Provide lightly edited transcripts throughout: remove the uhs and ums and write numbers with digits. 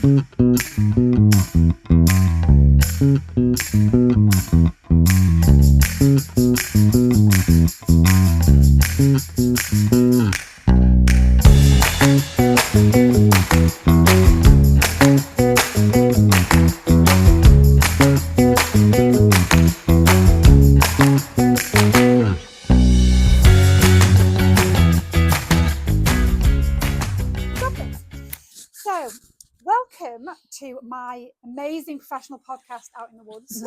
So, welcome to my amazing professional podcast out in the woods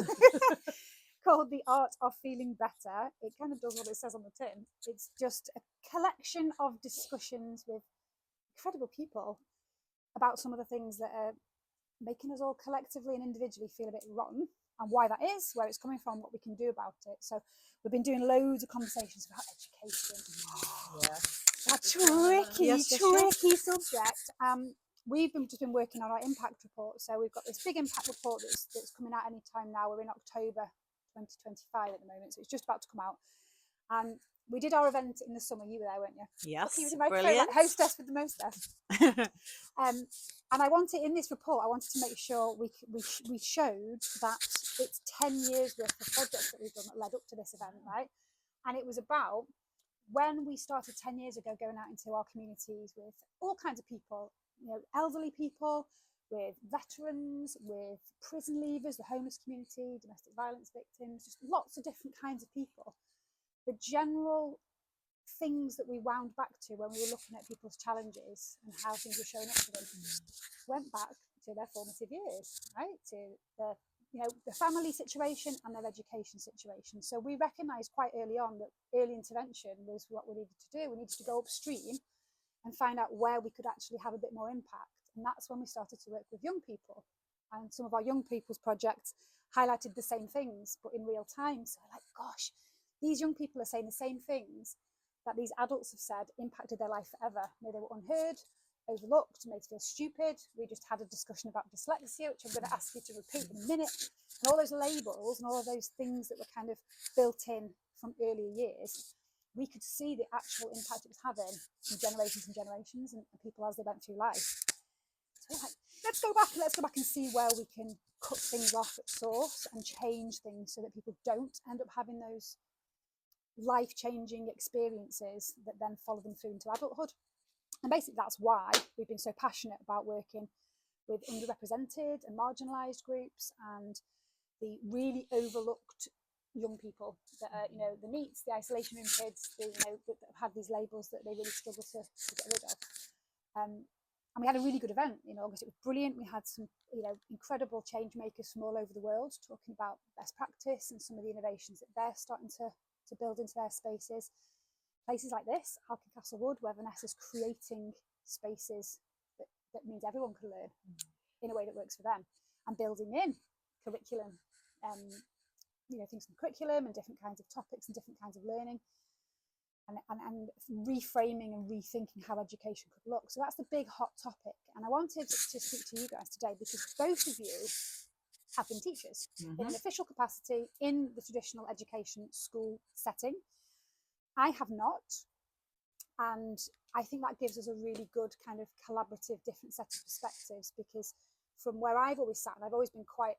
called The Art of Feeling Better. It kind of does what it says on the tin. It's just a collection of discussions with incredible people about some of the things that are making us all collectively and individually feel a bit rotten, and why that is, where it's coming from, what we can do about it. So we've been doing loads of conversations about education. Yeah. A tricky subject. We've just been working on our impact report. So we've got this big impact report that's coming out any time now. We're in October 2025 at the moment, so it's just about to come out. And we did our event in the summer. You were there, weren't you? Yes, Okay, you brilliant. like hostess with the mostess. And I wanted, in this report, I wanted to make sure we showed that it's 10 years worth of projects that we've done that led up to this event, right? And it was about when we started 10 years ago going out into our communities with all kinds of people, you know, elderly people, with veterans, with prison leavers, the homeless community, domestic violence victims, just lots of different kinds of people. The general things that we wound back to when we were looking at people's challenges and how things were showing up for them went back to their formative years, right? To the family situation and their education situation. So we recognised quite early on that early intervention was what we needed to do. We needed to go upstream and find out where we could actually have a bit more impact. And that's when we started to work with young people. And some of our young people's projects highlighted the same things, but in real time. So like, gosh, these young people are saying the same things that these adults have said impacted their life forever. Maybe they were unheard, overlooked, made to feel stupid. We just had a discussion about dyslexia, which I'm going to ask you to repeat in a minute. And all those labels and all of those things that were kind of built in from earlier years, we could see the actual impact it was having in generations and generations and people as they went through life. So like, let's go back and see where we can cut things off at source and change things so that people don't end up having those life-changing experiences that then follow them through into adulthood. And basically that's why we've been so passionate about working with underrepresented and marginalised groups and the really overlooked young people that are, you know, the NEETs, the isolation room kids, that have had these labels that they really struggle to get rid of. And we had a really good event in August. It was brilliant. We had some, incredible changemakers from all over the world talking about best practice and some of the innovations that they're starting to build into their spaces. Places like this, Halkin Castle Wood, where Vanessa's creating spaces that means everyone can learn in a way that works for them, and building in curriculum, things from curriculum and different kinds of topics and different kinds of learning, and reframing and rethinking how education could look. So that's the big hot topic. And I wanted to speak to you guys today because both of you have been teachers in an official capacity in the traditional education school setting. I have not, and I think that gives us a really good kind of collaborative different set of perspectives, because from where I've always sat, and I've always been quite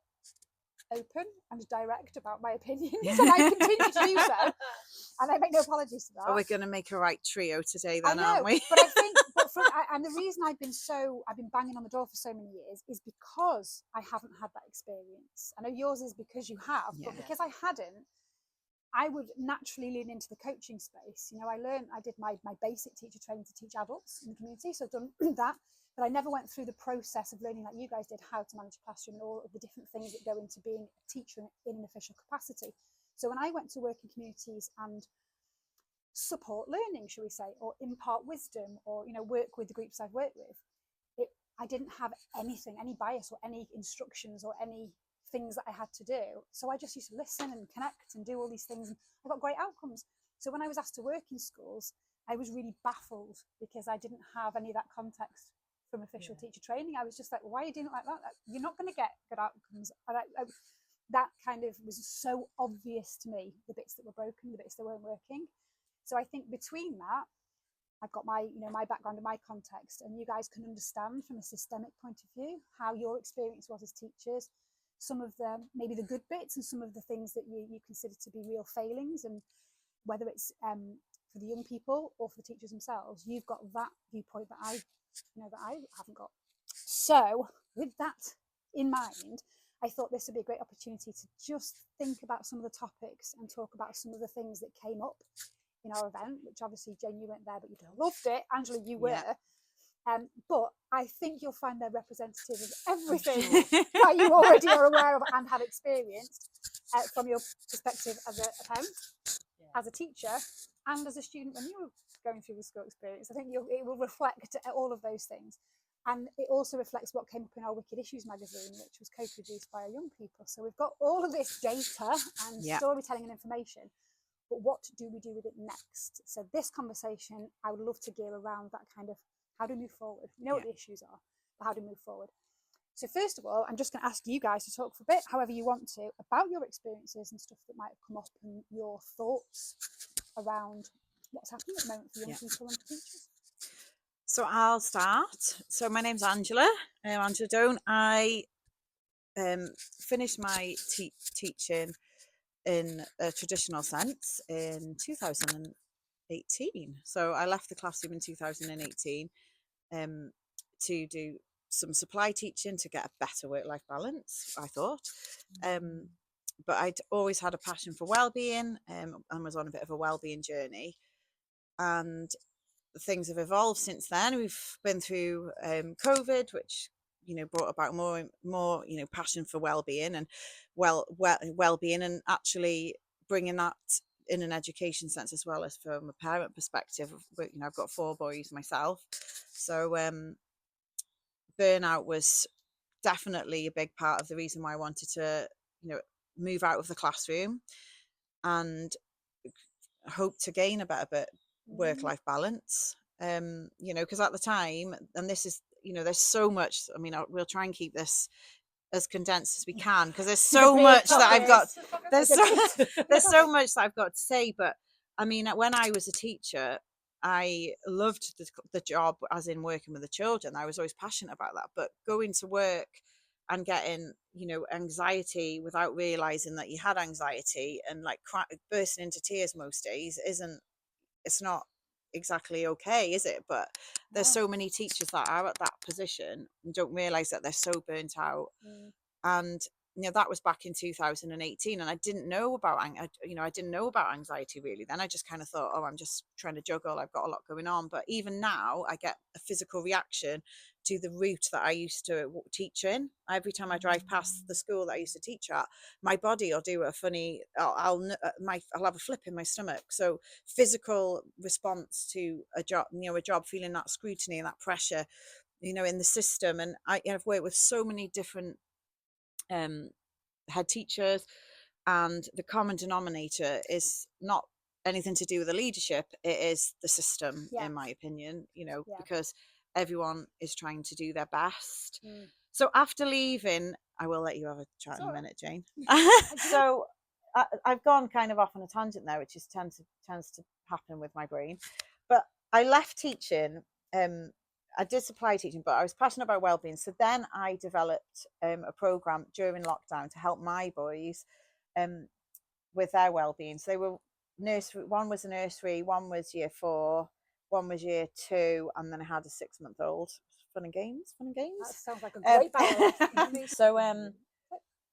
open and direct about my opinions, and I continue to do so, and I make no apologies for that. Oh, we're going to make a right trio today then, aren't we? But I think, and the reason I've been banging on the door for so many years is because I haven't had that experience. I know yours is because you have, but because I hadn't, I would naturally lean into the coaching space. I did my basic teacher training to teach adults in the community, so I've done that, but I never went through the process of learning like you guys did, how to manage a classroom and all of the different things that go into being a teacher in an official capacity. So when I went to work in communities and support learning, shall we say, or impart wisdom, or work with the groups I've worked with, I didn't have any bias or any instructions or any things that I had to do. So I just used to listen and connect and do all these things, and I got great outcomes. So when I was asked to work in schools, I was really baffled because I didn't have any of that context from official teacher training. I was just like, well, why are you doing it like that? You're not going to get good outcomes. And that kind of was so obvious to me, the bits that were broken, the bits that weren't working. So I think between that I've got my, my background and my context, and you guys can understand from a systemic point of view how your experience was as teachers, some of the maybe the good bits and some of the things that you consider to be real failings, and whether it's for the young people or for the teachers themselves, you've got that viewpoint that I haven't got. So with that in mind, I thought this would be a great opportunity to just think about some of the topics and talk about some of the things that came up in our event, which obviously, Jane, you weren't there, but you loved it. Angela, you were. But I think you'll find they're representative of everything that you already are aware of and have experienced from your perspective as a parent, as a teacher, and as a student when you were going through the school experience. I think it will reflect all of those things. And it also reflects what came up in our Wicked Issues magazine, which was co-produced by our young people. So we've got all of this data and storytelling and information, but what do we do with it next? So this conversation, I would love to gear around that kind of how do we move forward? We know what the issues are, but how do we move forward? So first of all, I'm just going to ask you guys to talk for a bit, however you want to, about your experiences and stuff that might have come up and your thoughts around what's happening at the moment for young people and teachers. So I'll start. So my name's Angela, Angela Doan. I finished my teaching in a traditional sense in 2018. So I left the classroom in 2018 to do some supply teaching to get a better work-life balance, I thought. But I'd always had a passion for wellbeing and was on a bit of a wellbeing journey. And things have evolved since then. We've been through COVID, which brought about more passion for well-being and well-being, and actually bringing that in an education sense as well as from a parent perspective. I've got 4 boys myself, so burnout was definitely a big part of the reason why I wanted to move out of the classroom and hope to gain a better work-life balance, because at the time, and this is there's so much, we'll try and keep this as condensed as we can, because there's so much that I've got there's so much that I've got to say. But when I was a teacher, I loved the job, as in working with the children. I was always passionate about that, but going to work and getting anxiety without realizing that you had anxiety and like bursting into tears most days it's not exactly okay, is it? But there's so many teachers that are at that position and don't realize that they're so burnt out. And that was back in 2018, and I didn't know about I didn't know about anxiety really then. I just kind of thought, oh, I'm just trying to juggle, I've got a lot going on. But even now I get a physical reaction to the route that I used to teach in. Every time I drive past the school that I used to teach at, my body will do a funny, I'll have a flip in my stomach. So physical response to a job, feeling that scrutiny and that pressure in the system. And I've worked with so many different head teachers, and the common denominator is not anything to do with the leadership, it is the system, in my opinion, because everyone is trying to do their best. So after leaving, I will let you have a chat in a minute, Jane. So I've gone kind of off on a tangent there, which tends to happen with my brain. But I left teaching. I did supply teaching, but I was passionate about wellbeing. So then I developed a program during lockdown to help my boys with their wellbeing. So they were nursery. One was a nursery, one was year 4, one was year 2, and then I had a 6-month-old. Fun and games. That sounds like a great balance.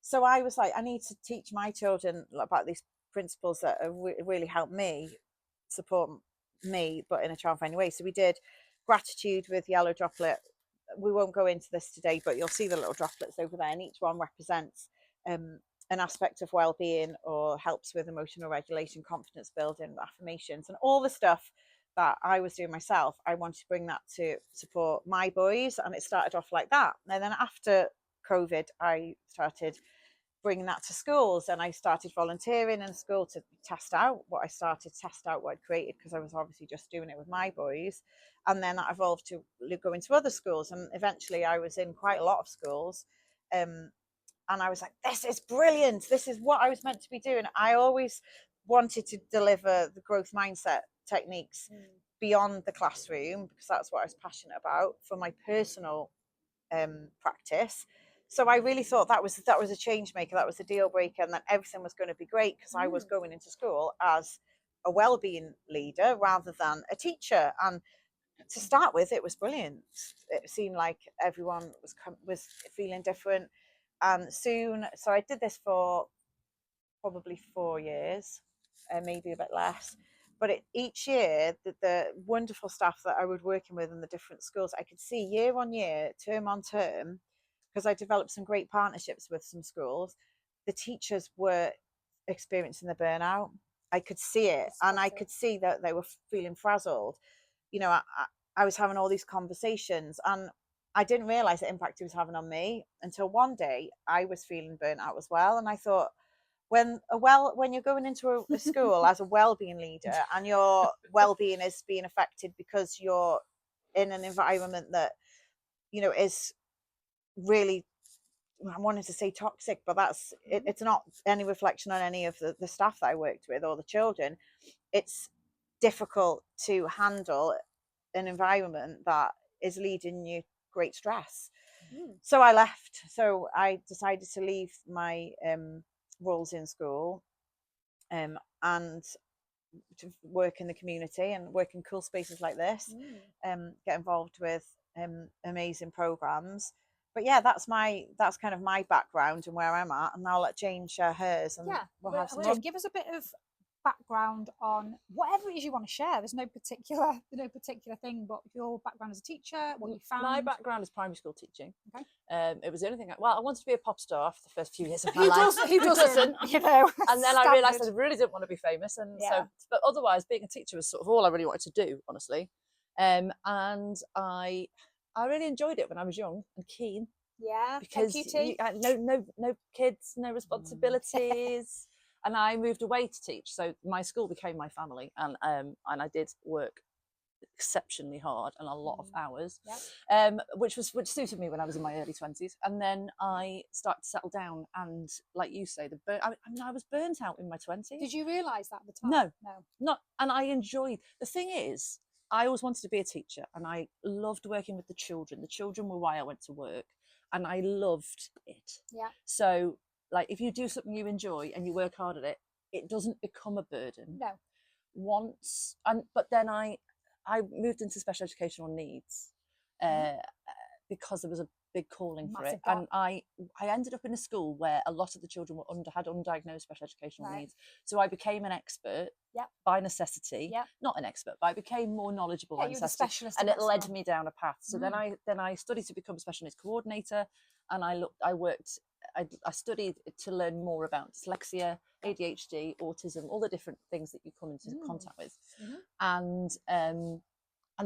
So I was like, I need to teach my children about these principles that have really helped me support me, but in a child-friendly way. So we did gratitude with yellow droplet. We won't go into this today, but you'll see the little droplets over there, and each one represents an aspect of well-being or helps with emotional regulation, confidence building, affirmations, and all the stuff that I was doing myself. I wanted to bring that to support my boys, and it started off like that. And then after COVID, I started bringing that to schools, and I started volunteering in school to test out what I'd created, because I was obviously just doing it with my boys. And then that evolved to go into other schools, and eventually I was in quite a lot of schools, and I was like, this is brilliant, this is what I was meant to be doing. I always wanted to deliver the growth mindset techniques beyond the classroom, because that's what I was passionate about for my personal practice. So I really thought that was a change maker, that was a deal breaker, and that everything was going to be great because I was going into school as a wellbeing leader rather than a teacher. And to start with, it was brilliant. It seemed like everyone was feeling different, and soon. So I did this for probably 4 years, maybe a bit less. But each year, the wonderful staff that I was working with in the different schools, I could see year on year, term on term, because I developed some great partnerships with some schools. The teachers were experiencing the burnout. I could see it, and I could see that they were feeling frazzled. You know, I was having all these conversations, and I didn't realize the impact it was having on me until one day I was feeling burnt out as well. And I thought, when you're going into a school as a well-being leader and your well-being is being affected because you're in an environment that, you know, is really, I wanted to say toxic, but it's not any reflection on any of the staff that I worked with or the children. It's difficult to handle an environment that is leading you great stress. So I left. So I decided to leave my roles in school and to work in the community and work in cool spaces like this, get involved with amazing programs. But yeah, that's kind of my background and where I'm at, and I'll let Jane share hers, and we'll have some give us a bit of background on whatever it is you want to share. There's no particular thing, but your background as a teacher, what you found. My background is primary school teaching. Okay. It was the only thing. I wanted to be a pop star for the first few years of my life. Who doesn't? You know. And then I realised I really didn't want to be famous, and so. But otherwise, being a teacher was sort of all I really wanted to do, honestly. And I really enjoyed it when I was young and keen. Yeah. Because no kids, no responsibilities. And I moved away to teach, so my school became my family, and I did work exceptionally hard and a lot of hours, which suited me when I was in my early 20s. And then I started to settle down, and like you say, I was burnt out in my 20s. Did you realise that at the time? No, not. And I enjoyed. The thing is, I always wanted to be a teacher, and I loved working with the children. The children were why I went to work, and I loved it. Yeah. So, like, if you do something you enjoy and you work hard at it, it doesn't become a burden. No. But then I moved into special educational needs because there was a big calling for it. And I ended up in a school where a lot of the children had undiagnosed special educational needs. So I became an expert by necessity. Not an expert, but I became more knowledgeable by necessity. And it led me down a path. So then I studied to become a special needs coordinator, and I studied to learn more about dyslexia, ADHD, autism, all the different things that you come into contact with. And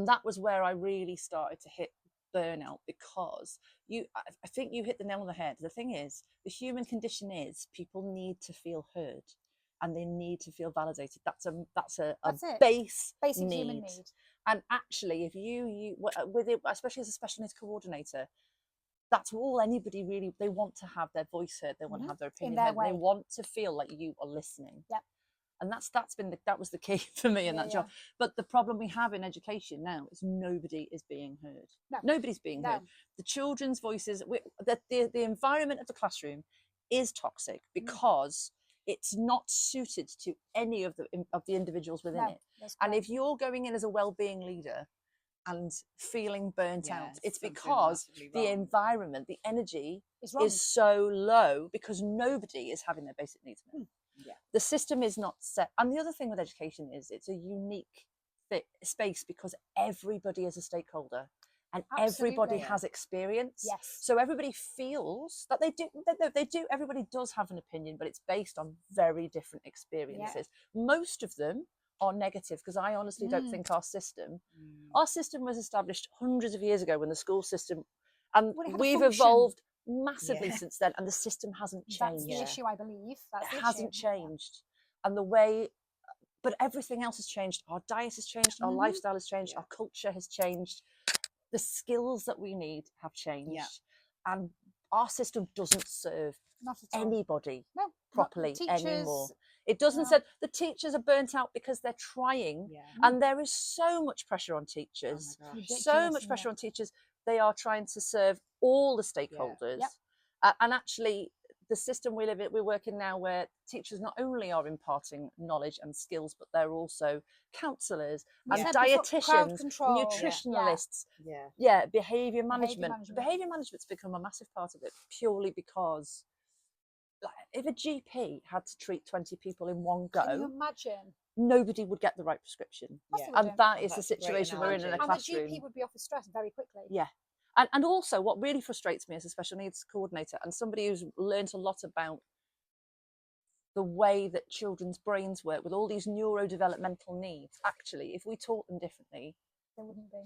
that was where I really started to hit burnout, because I think you hit the nail on the head. The thing is, the human condition is people need to feel heard, and they need to feel validated. That's a basic need. Human need. And actually, if you with it, especially as a special needs coordinator, that's all anybody really, they want to have their voice heard, they want to have their opinion heard, they want to feel like you are listening. And that was the key for me in that job. But the problem we have in education now is nobody is being heard. Nobody's being heard. The children's voices, the environment of the classroom is toxic because it's not suited to any of the individuals within it. And if you're going in as a well-being leader and feeling burnt out, it's because the environment, the energy is so low because nobody is having their basic needs met. The system is not set. And the other thing with education is it's a unique space because everybody is a stakeholder and everybody has experience. So everybody feels that they do, everybody does have an opinion, but it's based on very different experiences. Most of them are negative, because I honestly don't think our system was established hundreds of years ago when the school system, and we've evolved massively since then, and the system hasn't changed. That's the issue, I believe. It hasn't changed. And the way, but everything else has changed. Our diet has changed, our lifestyle has changed, our culture has changed, the skills that we need have changed, and our system doesn't serve anybody properly anymore. It doesn't No. say the teachers are burnt out because they're trying, Yeah. and there is so much pressure on Oh teachers. my gosh. So Ridiculous, much isn't pressure it? on teachers. They are trying to serve all the stakeholders. Yep. And actually, the system we work in now, where teachers not only are imparting knowledge and skills, but they're also counsellors We and said before, crowd dietitians, control. nutritionalists, Yeah. behaviour management. management. Behaviour management's become a massive part of it, purely because if a GP had to treat 20 people in one Can you go, imagine? nobody would get the right prescription. Of course Yeah. they And wouldn't. that Oh, is the that's a great situation we're in a analogy. And classroom. the GP would be off the stress very quickly. Yeah. And also, what really frustrates me as a special needs coordinator and somebody who's learned a lot about the way that children's brains work with all these neurodevelopmental needs, actually, if we taught them differently, There wouldn't be.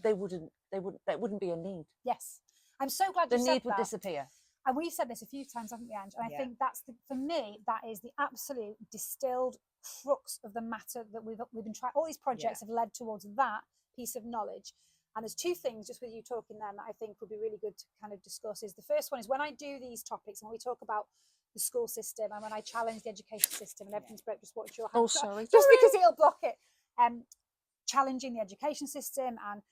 there wouldn't be a need. Yes. I'm so glad The you said need would that. disappear. And we've said this a few times, haven't we, Ange? And I Yeah. think that's for me, that is the absolute distilled crux of the matter that we've been trying. All these projects have led towards that piece of knowledge. And there's two things, just with you talking then, that I think would be really good to kind of discuss. Is the first one is when I do these topics, and when we talk about the school system, and when I challenge the education system, and everything's broke, just watch your hand. Oh, sorry. Just because it'll block it. Challenging the education system, and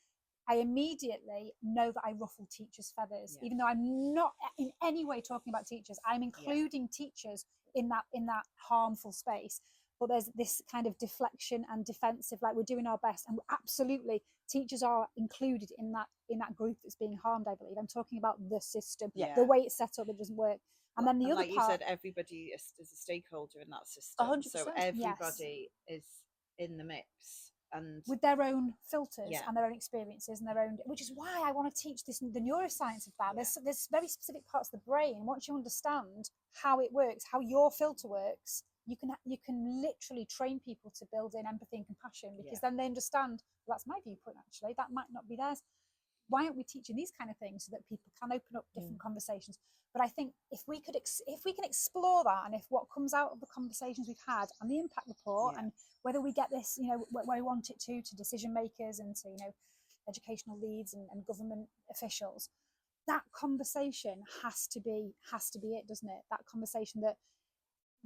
I immediately know that I ruffle teachers' feathers, even though I'm not in any way talking about teachers. I'm including teachers in that harmful space. But there's this kind of deflection and defensive, like we're doing our best, and absolutely teachers are included in that group that's being harmed. I believe I'm talking about the system, the way it's set up, it doesn't work. And then the other like part, you said, everybody is a stakeholder in that system. 100%. So everybody is in the mix. And with their own filters and their own experiences and their own, which is why I want to teach the neuroscience of that. There's very specific parts of the brain. Once you understand how it works, how your filter works, you can literally train people to build in empathy and compassion, because then they understand, well, that's my viewpoint actually, that might not be theirs. Why aren't we teaching these kind of things so that people can open up different conversations? But I think if we can explore that, and if what comes out of the conversations we've had and the impact report, and whether we get this, where we want it to decision makers and to educational leads and government officials, that conversation has to be it, doesn't it? That conversation that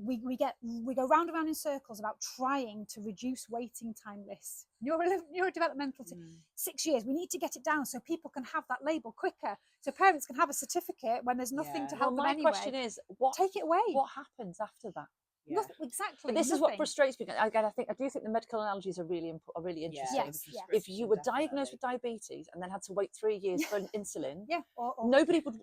we go round and round in circles about trying to reduce waiting time lists. Neurodevelopmental 6 years. We need to get it down so people can have that label quicker, so parents can have a certificate when there's nothing to help them anyway. My question is, take it away. What happens after that? Nothing, exactly. But this is what frustrates me. I do think the medical analogies are really interesting. Yes. If you were diagnosed with diabetes and then had to wait 3 years for an insulin, or nobody would.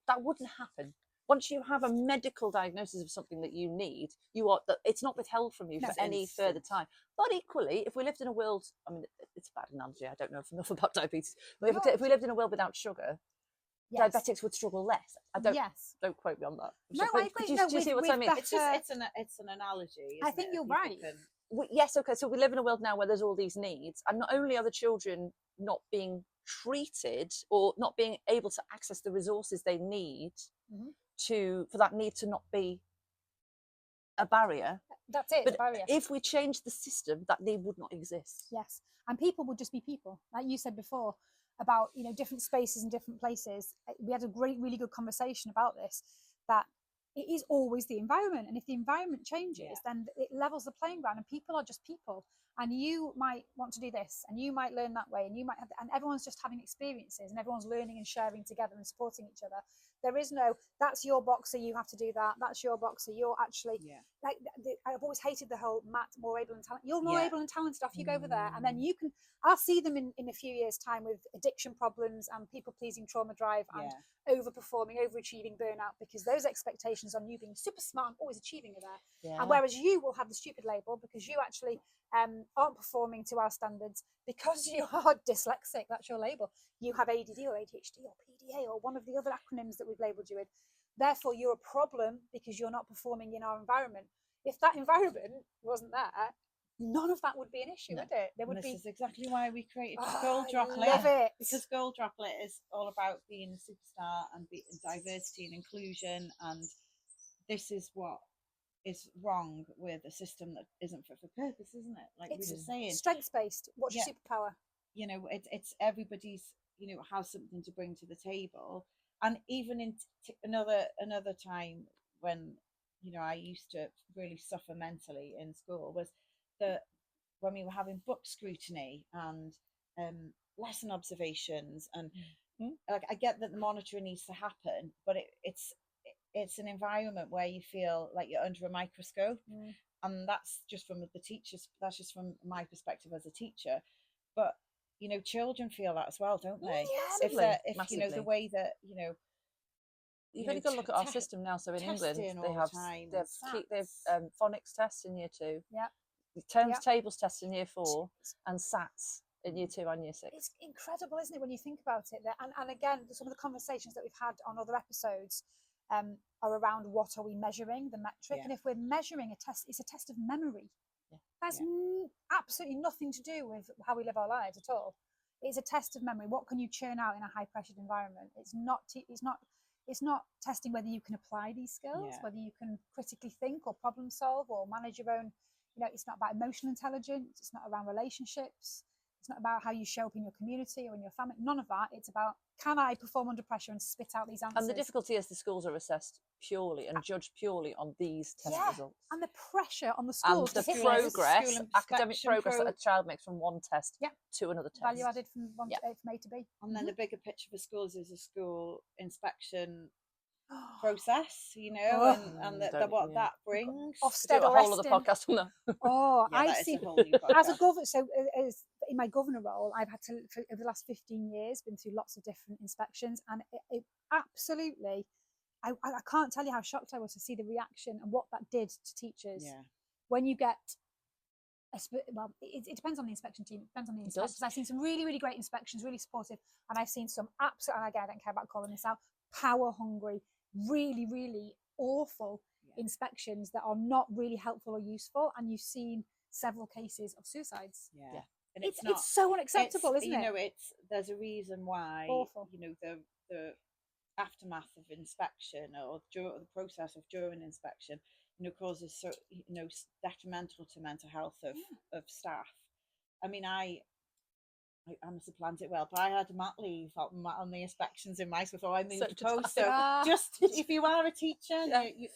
That wouldn't happen. Once you have a medical diagnosis of something that you need, it's not withheld from you for any further time. But equally, if we lived in a world, I mean, it's a bad analogy, I don't know enough about diabetes, but if we lived in a world without sugar, diabetics would struggle less. Don't quote me on that. No, I agree. Do you see what I mean? It's an analogy. I think you're right. Yes, okay. So we live in a world now where there's all these needs, and not only are the children not being treated or not being able to access the resources they need for that need to not be a barrier. That's it. But the barrier. if we change the system, that need would not exist. Yes, and people would just be people, like you said before about different spaces and different places. We had a really good conversation about this, that it is always the environment, and if the environment changes, then it levels the playing ground, and people are just people, and you might want to do this and you might learn that way, and you might have, and everyone's just having experiences and everyone's learning and sharing together and supporting each other. There is no, that's your box, so you have to do that, that's your box, so you're actually like, I've always hated the whole Matt, more able and talented, you're more able and talented, off you go over there, and then I'll see them in a few years time with addiction problems and people pleasing, trauma drive, and overperforming, overachieving, burnout, because those expectations on you being super smart and always achieving are there. And whereas you will have the stupid label because you actually aren't performing to our standards because you are dyslexic, that's your label. You have ADD or ADHD or PDA or one of the other acronyms that we've labelled you with. Therefore, you're a problem because you're not performing in our environment. If that environment wasn't there, none of that would be an issue, would it? There would this be. is exactly why we created Gold I Droplet. love it. Because Gold Droplet is all about being a superstar and diversity and inclusion, and this is what is wrong with a system that isn't fit for purpose, isn't it? Like we were just saying, strengths based. What's your superpower? It's everybody's has something to bring to the table. And even in another time when you know, I used to really suffer mentally in school was that when we were having book scrutiny and lesson observations, and like, I get that the monitoring needs to happen, but it's an environment where you feel like you're under a microscope, and that's just from the teachers. That's just from my perspective as a teacher, but you know, children feel that as well, don't they? If you know the way that you've only got to look at our system now. So in England, they have phonics tests in year 2. Terms tables tests in year 4, and SATs in year 2 and year 6. It's incredible, isn't it, when you think about it? And again, some of the conversations that we've had on other episodes are around what are we measuring, the metric. And if we're measuring a test, it's a test of memory. That's absolutely nothing to do with how we live our lives at all. It's a test of memory. What can you churn out in a high pressured environment? It's not testing whether you can apply these skills, whether you can critically think or problem solve or manage your own. It's not about emotional intelligence. It's not around relationships. It's not about how you show up in your community or in your family. None of that. It's about, can I perform under pressure and spit out these answers? And the difficulty is the schools are assessed purely and judged purely on these test results. And the pressure on the schools. And the academic progress that a child makes from one test to another test. Value added from from A to B. And then the bigger picture for schools is a school inspection process, and what that brings. Ofsted, a whole other podcast on that. I see. As a governor, as in my governor role, I've had to, over the last 15 years, been through lots of different inspections, and it absolutely, I can't tell you how shocked I was to see the reaction and what that did to teachers. When you get it depends on the inspection team. It depends on the inspectors. I've seen some really, really great inspections, really supportive, and I've seen some absolute, and again, I don't care about calling this out, power hungry, really, really awful inspections that are not really helpful or useful, and you've seen several cases of suicides. And it's so unacceptable, isn't it? There's a reason why awful. The aftermath of inspection or the process of during inspection causes so detrimental to mental health of staff. I mean, I must have planned it well, but I had mat leave on the inspections in my school before I moved to post. So just if you are a teacher, you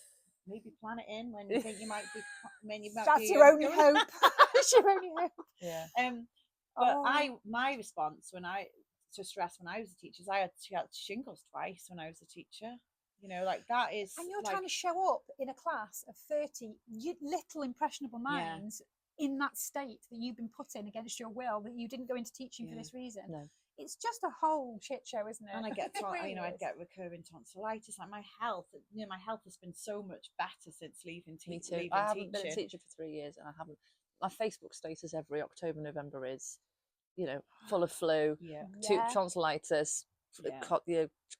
maybe plan it in when you think you might be. That's your only hope. That's your only hope. But my response to stress when I was a teacher is I had shingles twice when I was a teacher. Like that is. And you're trying to show up in a class of 30 little impressionable minds. In that state that you've been put in against your will, that you didn't go into teaching for this reason. No. It's just a whole shit show, isn't it? And I get I'd get recurring tonsillitis. Like my health has been so much better since leaving teaching. Me too. I haven't been a teacher for 3 years, and I haven't. My Facebook status every October, November is, full of flu, tonsillitis,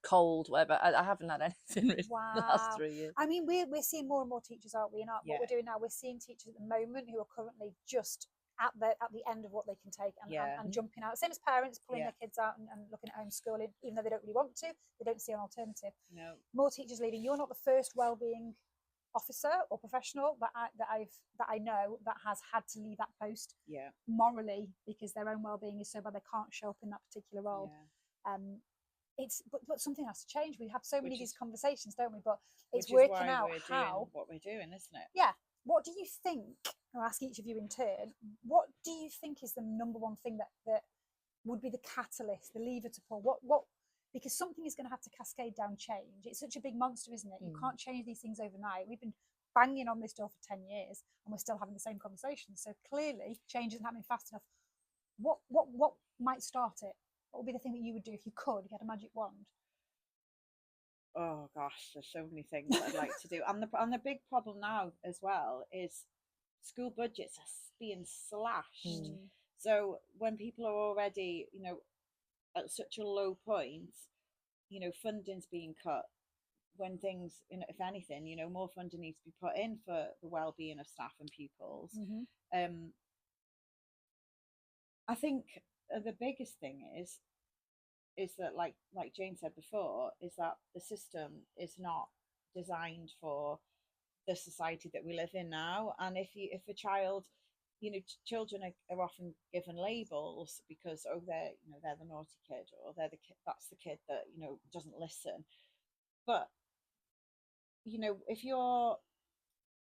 cold, whatever. I haven't had anything really in the last 3 years. I mean, we're seeing more and more teachers, aren't we? And what we're doing now, we're seeing teachers at the moment who are currently just at the end of what they can take and jumping out. Same as parents pulling their kids out and looking at homeschooling, even though they don't really want to. They don't see an alternative. No. More teachers leaving. You're not the first wellbeing officer or professional that I know that has had to leave that post morally because their own wellbeing is so bad they can't show up in that particular role. But something has to change. We have so many of these conversations, don't we? But it's working out how what we're doing, isn't it? Yeah. What do you think? I'll ask each of you in turn. What do you think is the number one thing that would be the catalyst, the lever to pull? What? Because something is going to have to cascade down change. It's such a big monster, isn't it? You can't change these things overnight. We've been banging on this door for 10 years, and we're still having the same conversations. So clearly, change isn't happening fast enough. What might start it? What would be the thing that you would do if you could get a magic wand? Oh gosh, there's so many things that I'd like to do. And the big problem now as well is school budgets are being slashed. So when people are already, at such a low point, funding's being cut. When things, if anything, more funding needs to be put in for the well-being of staff and pupils. I think the biggest thing is that like Jane said before, is that the system is not designed for the society that we live in now. And if a child, children are often given labels because they're the naughty kid, or they're the kid, that's the kid that doesn't listen. But if you're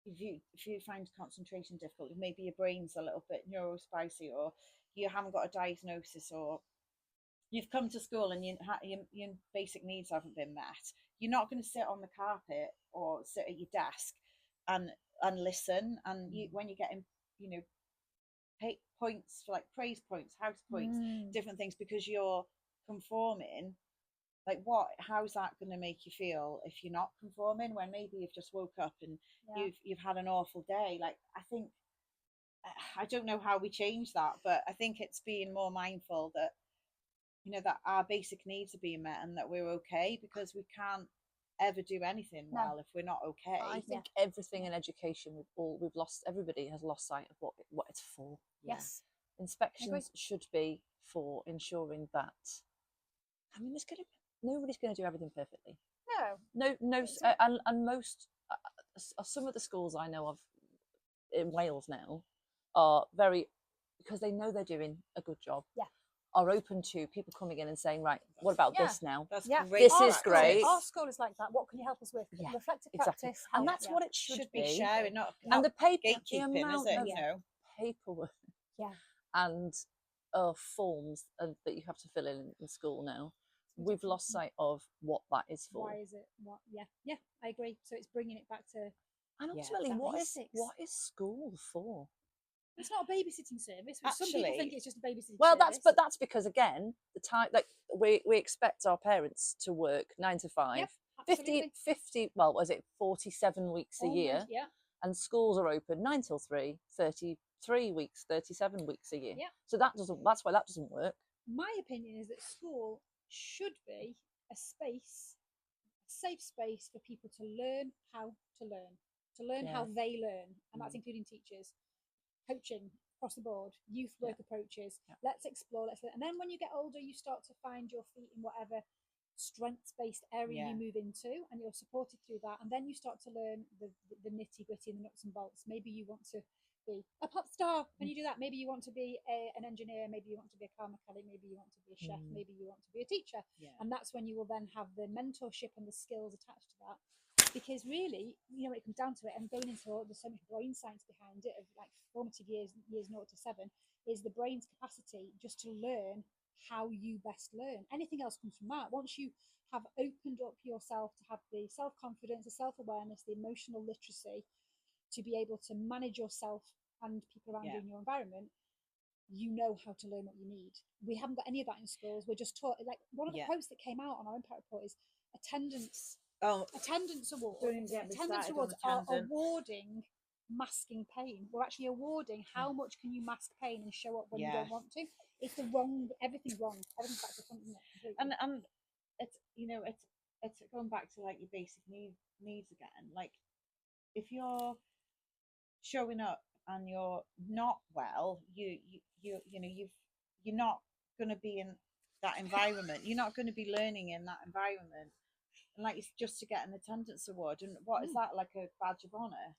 if you find concentration difficult, maybe your brain's a little bit neurospicy, or you haven't got a diagnosis, or you've come to school and your basic needs haven't been met, you're not going to sit on the carpet or sit at your desk and listen. And when you're getting, you know, points for like praise points, house points, different things, because you're conforming, like how's that going to make you feel if you're not conforming, when maybe you've just woke up and you've had an awful day? Like, I think, I don't know how we change that, but I think it's being more mindful that, you know, that our basic needs are being met and that we're okay, because we can't ever do anything well if we're not okay. I think everything in education, everybody has lost sight of what it's for. Yes. Inspections should be for ensuring that, I mean, nobody's going to do everything perfectly. No, and most, some of the schools I know of in Wales now are because they know they're doing a good job. Are open to people coming in and saying, right, what about this now? That's great. This is great. Our school is like that. What can you help us with? Reflective practice. And that's what it should be. Sharing, not and the gatekeeping, amount is it? of You know, paperwork and forms that you have to fill in school now. We've lost sight of what that is for. Why is it? I agree. So it's bringing it back to, and ultimately, what is school for? It's not a babysitting service. Some people think it's just a babysitting service. That's because, again, the time, like, we expect our parents to work 9 to 5, 50, well, was it 47 weeks a year? And schools are open 9 till 3, 33 weeks, 37 weeks a year. So that's why that doesn't work. My opinion is that school should be a safe space for people to learn how to learn how they learn. And that's including teachers, coaching across the board, youth work approaches. Let's explore, and then when you get older, you start to find your feet in whatever strengths-based area you move into, and you're supported through that. And then you start to learn the nitty-gritty and the nuts and bolts. Maybe you want to be a pop star when you do that. Maybe you want to be an engineer, maybe you want to be a car mechanic, maybe you want to be a chef, maybe you want to be a teacher. And that's when you will then have the mentorship and the skills attached to that. Because really, you know, it comes down to it, and going into there's so much brain science behind it, of like formative years 0 to 7, is the brain's capacity just to learn how you best learn. Anything else comes from that. Once you have opened up yourself to have the self-confidence, the self-awareness, the emotional literacy to be able to manage yourself and people around you in your environment, you know how to learn what you need. We haven't got any of that in schools. We're just taught, like, one of the quotes that came out on our impact report is attendance awards. Attendance awards are awarding masking pain. We're actually awarding how much can you mask pain and show up when you don't want to. It's everything's wrong. Everything's back to front, isn't it? And it's, you know, it's going back to like your basic needs again. Like, if you're showing up and you're not well, you're not going to be in that environment. You're not going to be learning in that environment. And like, it's just to get an attendance award. And what is that, like a badge of honour?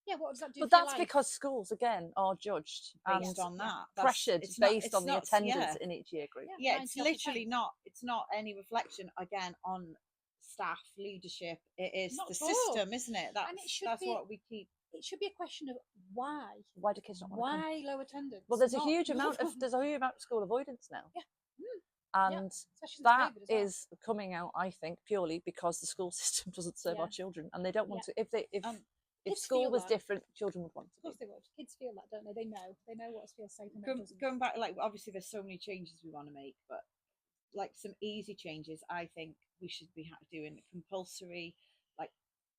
Yeah, what does that do? But that's because schools, again, are judged based on that, pressured based on the attendance in each year group. It's literally not. It's not any reflection again on staff leadership. It is the system, isn't it? That's what we keep. It should be a question of why do kids not want to come? Why low attendance? Well, there's a huge amount of school avoidance now. And that is coming out, I think, purely because the school system doesn't serve our children, and they don't want to. If school was different, children would want to. Of course they would. Kids feel that, don't they? They know what feels safe. And going back, like, obviously there's so many changes we want to make, but like some easy changes, I think we should be doing compulsory, like,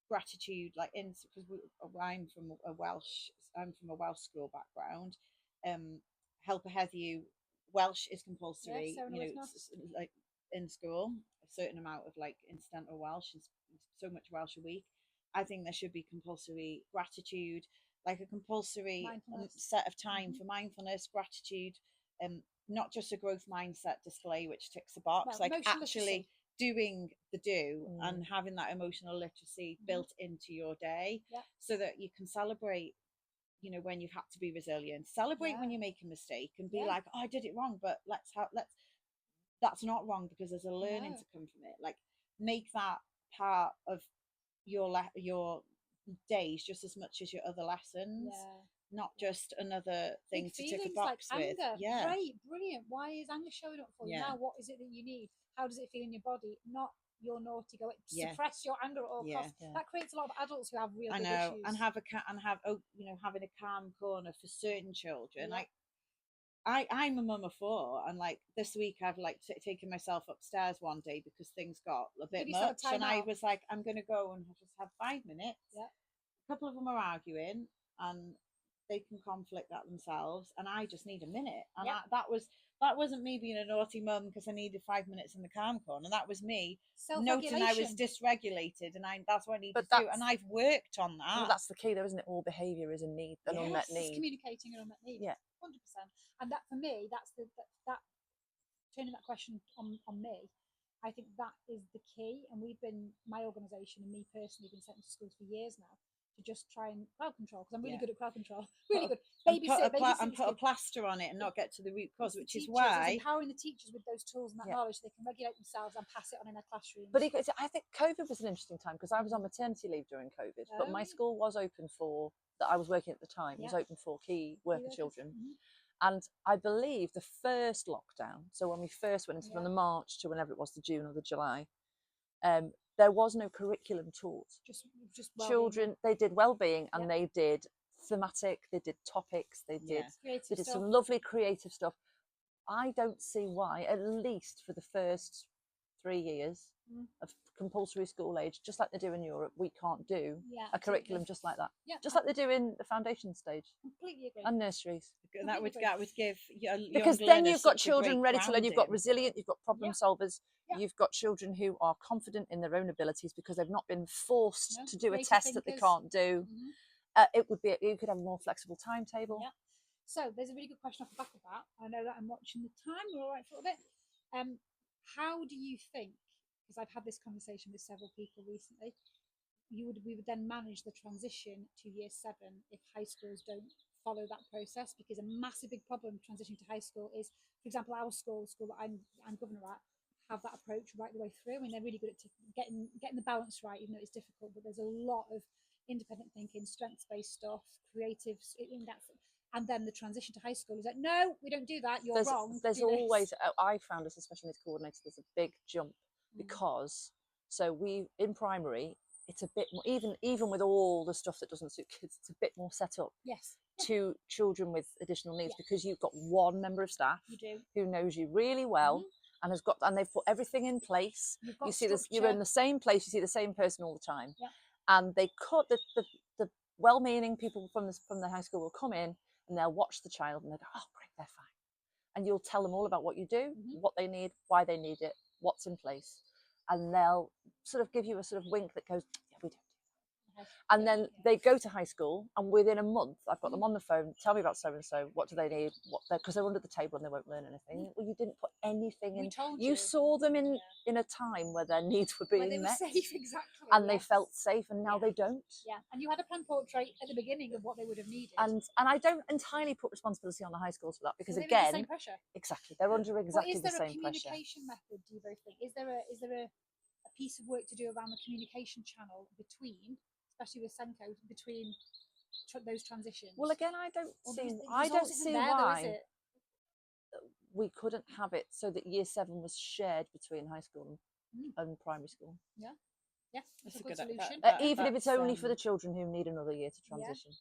gratitude, like, because I'm from a Welsh school background. Help ahead you. Welsh is compulsory, like in school, a certain amount of like incidental Welsh, and so much Welsh a week. I think there should be compulsory gratitude, like a compulsory set of time for mindfulness, gratitude, not just a growth mindset display which ticks the box, like actually doing the do and having that emotional literacy built into your day, so that you can celebrate, you know, when you've had to be resilient, celebrate when you make a mistake, and be like, oh, I did it wrong, but that's not wrong, because there's a learning to come from it. Like, make that part of your days just as much as your other lessons. Not just another thing to tick a box like with. Anger. Yeah. Great, brilliant. Why is anger showing up for you? Now what is it that you need? How does it feel in your body? Not you're naughty, go suppress your anger at all costs. That creates a lot of adults who have real big issues. And having a calm corner for certain children. Like I'm a mum of 4, and like this week I've like taken myself upstairs one day because things got a bit much, and I was like, I'm gonna go and just have 5 minutes. A couple of them are arguing and they can conflict that themselves, and I just need a minute. And that wasn't me being a naughty mum because I needed 5 minutes in the calm corner. And that was me noting I was dysregulated, and that's what I need to do. And I've worked on that. Well, that's the key, though, isn't it? All behaviour is a need, an unmet need. It's communicating an unmet need. 100%. And that for me, that's that turning that question on me. I think that is the key. And my organisation and me personally, have been sent to schools for years now to just try and crowd control, because I'm really good at crowd control. Really good. And put a plaster on it and not get to the root cause, which is why empowering the teachers with those tools and that knowledge so they can regulate themselves and pass it on in their classrooms. But I think COVID was an interesting time because I was on maternity leave during COVID, but my school was open for that I was working at the time. It was open for key worker children. And I believe the first lockdown, so when we first went into from the March to whenever it was, the June or the July, there was no curriculum taught. Just children, they did wellbeing and they did thematic, they did topics, they did some lovely creative stuff. I don't see why, at least for the first 3 years of compulsory school age, just like they do in Europe, we can't do a curriculum just like that. Just like they do in the foundation stage. Completely agree. And nurseries. That would give because then you've got children ready to learn. You've got resilient, you've got problem solvers, you've got children who are confident in their own abilities because they've not been forced to do a test that they can't do. You could have a more flexible timetable. So there's a really good question off the back of that. I know that I'm watching the time. We're all right for a bit. How do you think, because I've had this conversation with several people recently, we would then manage the transition to year 7 if high schools don't follow that process? Because a massive big problem transitioning to high school is, for example, our school that I'm governor at, have that approach right the way through. I mean, they're really good at getting the balance right, even though it's difficult, but there's a lot of independent thinking, strengths-based stuff, creative, and then the transition to high school is like, no, we don't do that, you're wrong. There's always, I found as a special needs coordinator, there's a big jump because, so we, in primary, it's a bit more, even with all the stuff that doesn't suit kids, it's a bit more set up to children with additional needs because you've got one member of staff who knows you really well and they've put everything in place. You see this, you're in the same place, you see the same person all the time. And they cut the well-meaning people from the high school will come in and they'll watch the child and they go, oh great, they're fine. And you'll tell them all about what you do, what they need, why they need it, what's in place. And they'll sort of give you a sort of wink that goes, yeah, we don't do that. And then they go to high school and within a month, I've got them on the phone, tell me about so-and-so, what do they need, because they're under the table and they won't learn anything. Well, you didn't put anything in. You saw them in a time where their needs were being met. Safe, exactly. And they felt safe, and now they don't. And you had a plan portrait at the beginning of what they would have needed. And I don't entirely put responsibility on the high schools for that, because they're again, the same pressure. Exactly, they're under exactly the same pressure. Is there a communication method, do you both think? Is there a piece of work to do around the communication channel between, especially with SENCO, between those transitions? Well, again, I don't see why we couldn't have it so that year 7 was shared between high school and primary school. That's a good solution. Even if it's only for the children who need another year to transition.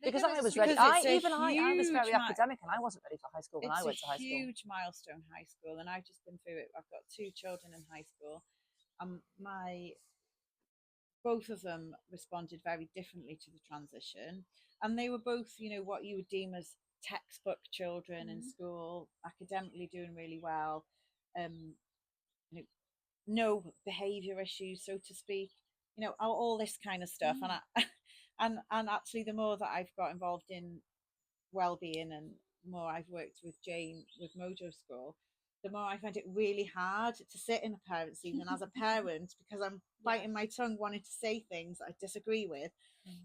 Because I was ready. I was very academic, and I wasn't ready for high school when I went to high school. It's a huge milestone, high school, and I've just been through it. I've got 2 children in high school. Both of them responded very differently to the transition, and they were both, what you would deem as textbook children in school, academically doing really well. No behaviour issues, so to speak. All this kind of stuff, and actually, the more that I've got involved in wellbeing and more I've worked with Jane with Mojo School, the more I find it really hard to sit in a parent's evening as a parent, because I'm biting my tongue wanting to say things that I disagree with.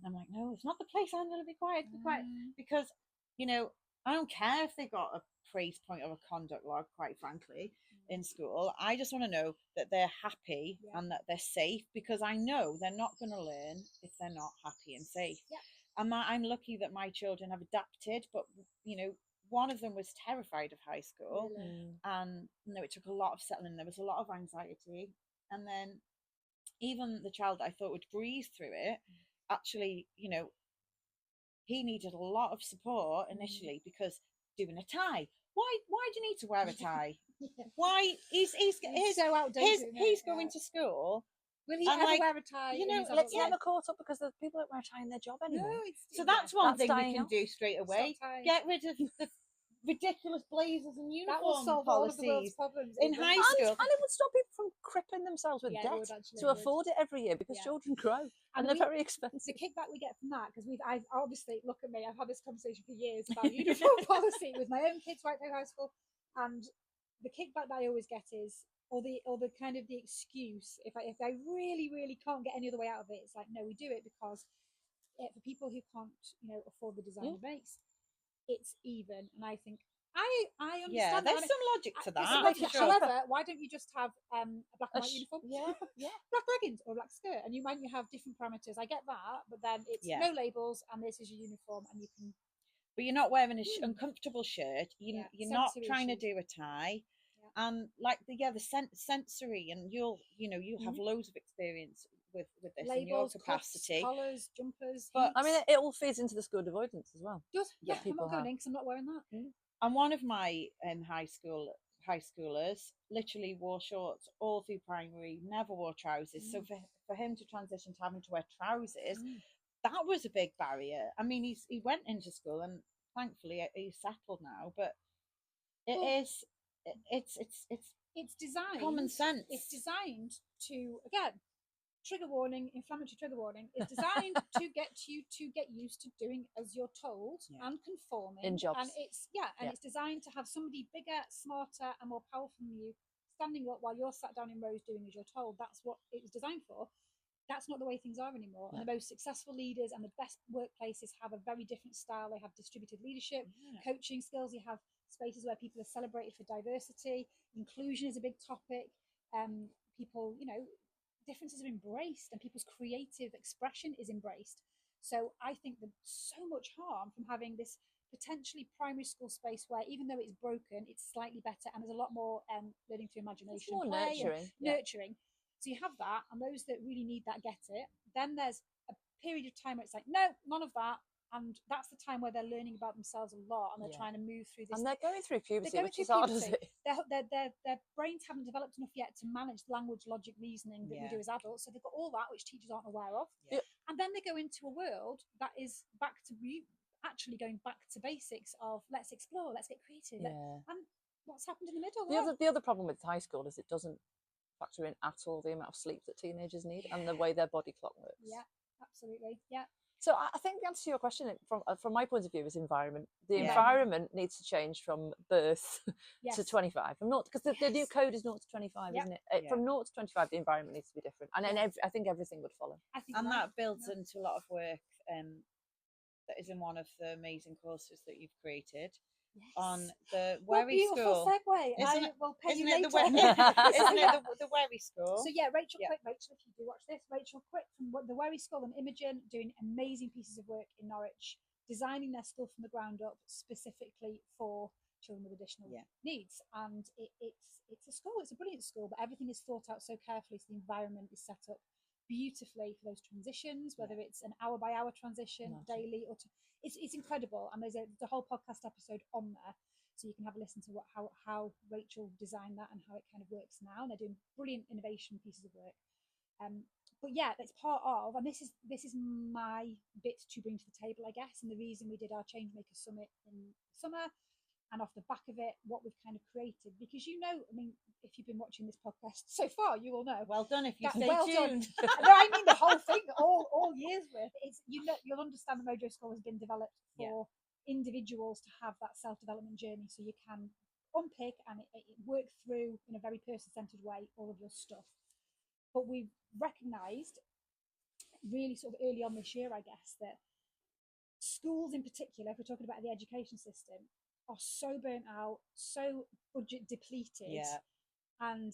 I'm like, no, it's not the place. I'm going to be quiet, because I don't care if they got a praise point or a conduct log, quite frankly. in school. I just want to know that they're happy and that they're safe, because I know they're not going to learn if they're not happy and safe. And I'm lucky that my children have adapted, but one of them was terrified of high school, and it took a lot of settling. There was a lot of anxiety, and then even the child that I thought would breeze through it, actually, he needed a lot of support initially, because doing a tie. Why do you need to wear a tie? Why he's so outdated. He's going to school. Will he ever wear a tie? Let's never caught up, because the people don't wear a tie in their job anymore. No, so that's one thing we can do straight away. Get rid of the ridiculous blazers and uniform that will solve policies all of the world's problems in high school. And it would stop people from crippling themselves with debt to afford it every year, because children grow and they're very expensive. The kickback we get from that, because I've obviously, look at me, I've had this conversation for years about uniform policy with my own kids right through high school, and the kickback that I always get is, or the kind of the excuse, if I really, really can't get any other way out of it, it's like, no, we do it because for people who can't, afford the designer base, it's even. And I think I understand. Yeah, there's some logic to that. However, why don't you just have a black and white uniform? Yeah. Black leggings or a black skirt, and you might have different parameters. I get that, but then it's no labels, and this is your uniform, and you can. But you're not wearing an uncomfortable shirt. You're not trying to do a tie, and like the sensory, and you'll have loads of experience with this labels, in your capacity. Cuffs, collars, jumpers. But I mean, it all feeds into the school avoidance as well. Does I'm not going in because I'm not wearing that. And one of my high schoolers literally wore shorts all through primary, never wore trousers. So for him to transition to having to wear trousers, that was a big barrier. I mean, he went into school, and thankfully he's settled now. But it's designed common sense. It's designed to, again, trigger warning, inflammatory trigger warning, is designed to get you to get used to doing as you're told and conforming in jobs. And it's it's designed to have somebody bigger, smarter, and more powerful than you standing up while you're sat down in rows doing as you're told. That's what it was designed for. That's not the way things are anymore. And the most successful leaders and the best workplaces have a very different style. They have distributed leadership, coaching skills. You have spaces where people are celebrated for diversity. Inclusion is a big topic. People, differences are embraced, and people's creative expression is embraced. So I think there's so much harm from having this potentially primary school space where, even though it's broken, it's slightly better, and there's a lot more learning through imagination, it's more nurturing. So you have that, and those that really need that get it. Then there's a period of time where it's like, no, none of that. And that's the time where they're learning about themselves a lot, and they're trying to move through this. And they're going through puberty, which is hard, isn't it? Their brains haven't developed enough yet to manage language, logic, reasoning that we do as adults. So they've got all that, which teachers aren't aware of. And then they go into a world that is actually going back to basics of let's explore, let's get creative. And what's happened in the middle? The other problem with high school is it doesn't factor in at all the amount of sleep that teenagers need and the way their body clock works. Yeah, absolutely. Yeah. So I think the answer to your question, from my point of view, is environment. The environment needs to change from birth to 25. From 0, because the new code is 0 to 25, isn't it? From 0 to 25, the environment needs to be different, and then I think everything would follow. And that builds into a lot of work that is in one of the amazing courses that you've created. On the Wherry School. Segue. Isn't it the Wherry School? So Rachel Quick, if you do watch this, Rachel Quick from the Wherry School and Imogen, doing amazing pieces of work in Norwich, designing their school from the ground up specifically for children with additional needs. And it's a school, it's a brilliant school, but everything is thought out so carefully, so the environment is set up beautifully for those transitions, whether it's an hour by hour transition, daily, or it's incredible. And there's a whole podcast episode on there, so you can have a listen to how Rachel designed that and how it kind of works now. And they're doing brilliant innovation pieces of work. But that's part of, and this is my bit to bring to the table, I guess, and the reason we did our Changemaker Summit in summer. And off the back of it, what we've kind of created, because I mean, if you've been watching this podcast so far, you will know. Well done if you stay tuned. No, I mean the whole thing, all years worth. It's you'll understand the Mojo School has been developed for individuals to have that self-development journey, so you can unpick and work through in a very person-centered way all of your stuff. But we've recognised really sort of early on this year, I guess, that schools in particular, if we're talking about the education system, are so burnt out, so budget depleted, and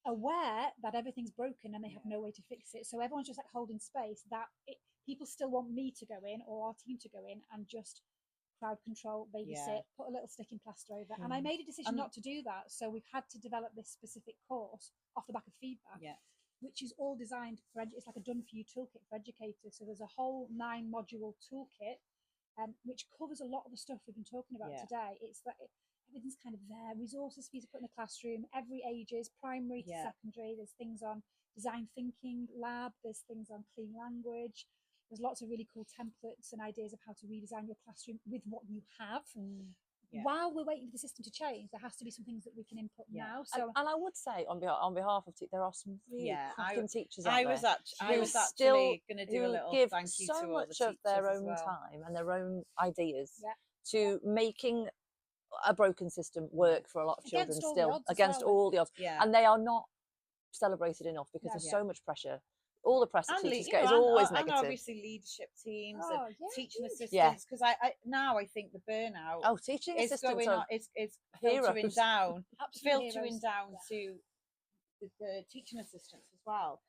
aware that everything's broken and they have no way to fix it. So everyone's just like holding space that people still want me to go in or our team to go in and just crowd control, babysit, put a little sticking plaster over. And I made a decision not to do that. So we've had to develop this specific course off the back of feedback, which is all designed for, it's like a done for you toolkit for educators. So there's a whole 9-module toolkit, which covers a lot of the stuff we've been talking about today. It's that everything's kind of there. Resources for you to put in the classroom, every ages, primary to secondary. There's things on design thinking lab. There's things on clean language. There's lots of really cool templates and ideas of how to redesign your classroom with what you have. While we're waiting for the system to change, there has to be some things that we can input now. So, and I would say on behalf of there are some really cracking teachers out I there. was actually going to do a little give thank you so to all much the teachers of their as own well. time and their own ideas to making a broken system work for a lot of children still, against all the odds. And they are not celebrated enough because there's so much pressure. All the press that teachers get is always negative. And obviously leadership teams and teaching assistants, because I now I think the burnout teaching is assistants going on, it's filtering down to the teaching assistants as well.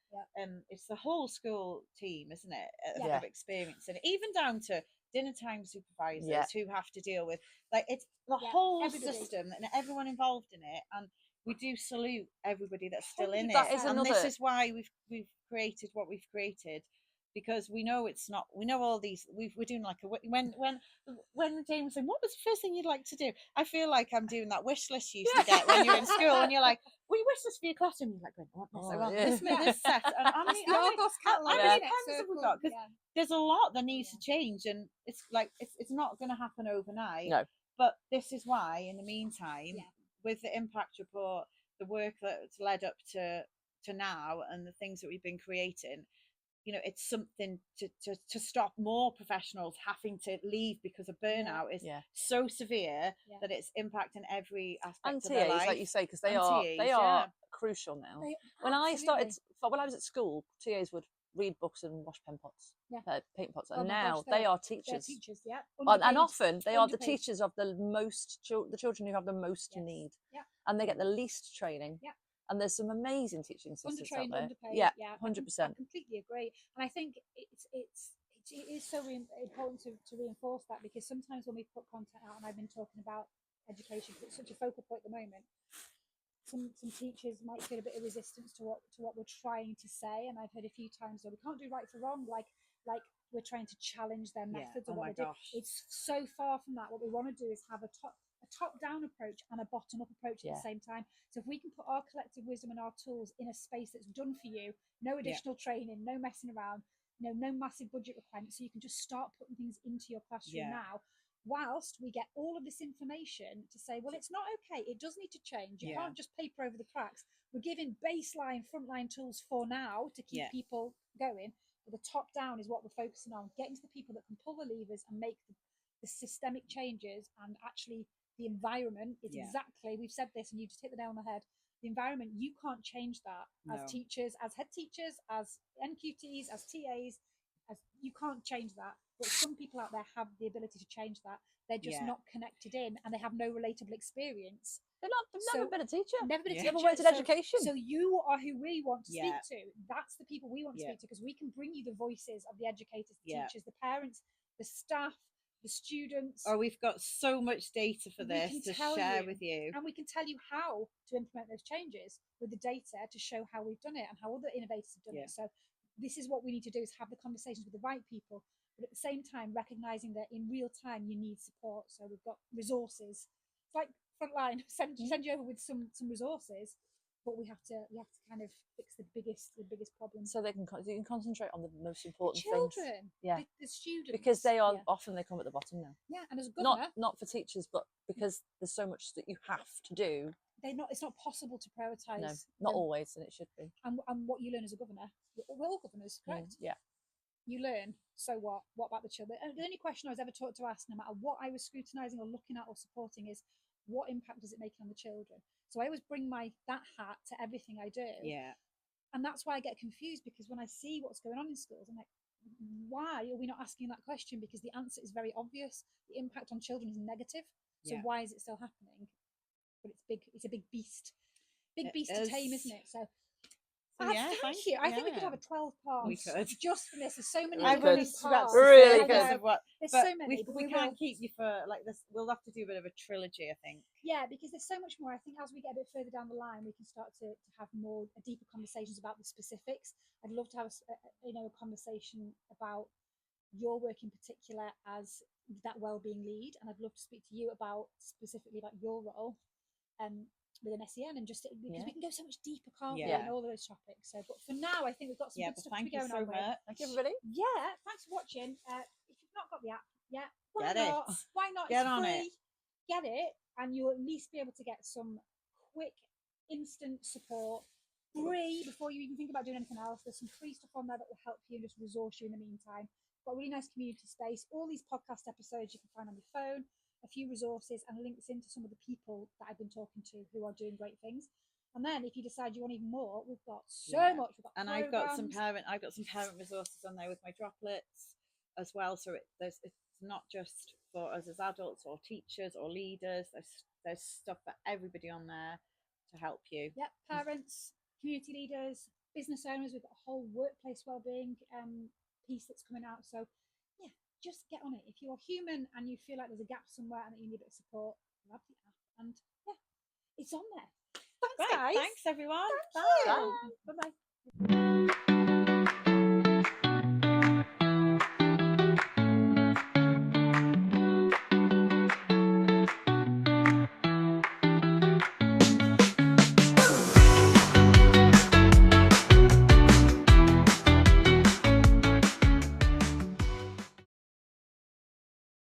It's the whole school team, isn't it, of experience, and even down to dinner time supervisors who have to deal with, like, it's the whole system and everyone involved in it. And we do salute everybody that's still in it. And this is why we've created what we've created, because we know it's not, we know all these, we're doing like when James said, what was the first thing you'd like to do? I feel like I'm doing that wish list you used to get when you're in school, and you're like, we wish this for your classroom. You're like, I want this, I want this set. And how many pens have we got? Because there's a lot that needs to change, and it's like, it's not going to happen overnight. No. But this is why, in the meantime, with the impact report, the work that's led up to now, and the things that we've been creating, you know, it's something to stop more professionals having to leave because of burnout is so severe that it's impacting every aspect of their life. Like you say, because they are crucial now. When I was at school, TAs would read books and wash pen pots, paint pots, and now they are teachers. And often they are the teachers of the children who have the most need, and they get the least training. And there's some amazing teaching assistants out there. Underpaid, 100%. I completely agree. And I think it is so important to reinforce that, because sometimes when we put content out, and I've been talking about education, it's such a focal point at the moment, some teachers might feel a bit of resistance to what we're trying to say. And I've heard a few times that we can't do right for wrong, like we're trying to challenge their methods or what they do. It's so far from that. What we want to do is have a top-down approach and a bottom-up approach at the same time. So if we can put our collective wisdom and our tools in a space that's done for you, no additional training, no messing around, no massive budget requirements, so you can just start putting things into your classroom now, whilst we get all of this information to say, well, it's not okay, it does need to change, you can't just paper over the cracks. We're giving baseline, frontline tools for now to keep people going, but the top down is what we're focusing on, getting to the people that can pull the levers and make the systemic changes. And actually the environment is exactly, we've said this and you just hit the nail on the head, the environment, you can't change that as teachers, as head teachers, as NQTs, as TAs, as you can't change that. But some people out there have the ability to change that. They're just not connected in, and they have no relatable experience. They've never been a teacher. Never been a teacher. Never went to education. So you are who we want to speak to. That's the people we want to speak to, because we can bring you the voices of the educators, the teachers, the parents, the staff, the students. We've got so much data for this to share with you. And we can tell you how to implement those changes with the data to show how we've done it and how other innovators have done it. So this is what we need to do, is have the conversations with the right people, but at the same time recognizing that in real time you need support. So we've got resources. It's like Frontline, send you over with some resources, but we have to kind of fix the biggest problems. So you can concentrate on the most important children, things. The students, because they are often, they come at the bottom now. And as a governor, not for teachers, but because there's so much that you have to do. It's not possible to prioritise. No, not always, and it should be. And what you learn as a governor, we're all governors, correct? You learn. So what about the children? And the only question I was ever taught to ask, no matter what I was scrutinising or looking at or supporting, is what impact does it make on the children? So I always bring that hat to everything I do. And that's why I get confused, because when I see what's going on in schools, I'm like, why are we not asking that question? Because the answer is very obvious. The impact on children is negative. So why is it still happening? But it's a big beast. big beast to tame, isn't it? So thank you. I think we could have a 12 parts. We could. Just for this. There's so many I different was parts. really I good. know. There's so many. We can't keep you for like this. We'll have to do a bit of a trilogy, I think. Yeah, because there's so much more. I think as we get a bit further down the line, we can start to have more deeper conversations about the specifics. I'd love to have a conversation about your work in particular as that wellbeing lead, and I'd love to speak to you about specifically about your role within SEN, and just because we can go so much deeper, can't we, in all of those topics. So, but for now, I think we've got some good stuff to be going on with. Thank you, everybody. Yeah, thanks for watching. If you've not got the app yet, why Get not? it. Why not? Get It's on free. it. Get it, and you'll at least be able to get some quick, instant support free before you even think about doing anything else. There's some free stuff on there that will help you and just resource you in the meantime. Got a really nice community space. All these podcast episodes you can find on your phone, a few resources and links into some of the people that I've been talking to who are doing great things. And then if you decide you want even more, we've got so much. We've got I've got some parent resources on there with my droplets as well. So it's not just for us as adults or teachers or leaders. There's stuff for everybody on there to help you. Yep, parents, community leaders, business owners. We've got a whole workplace wellbeing piece that's coming out. So yeah, just get on it. If you're human and you feel like there's a gap somewhere and that you need a bit of support, grab the app and yeah, it's on there. Thanks, guys. Thanks, everyone. Thank you. Bye-bye.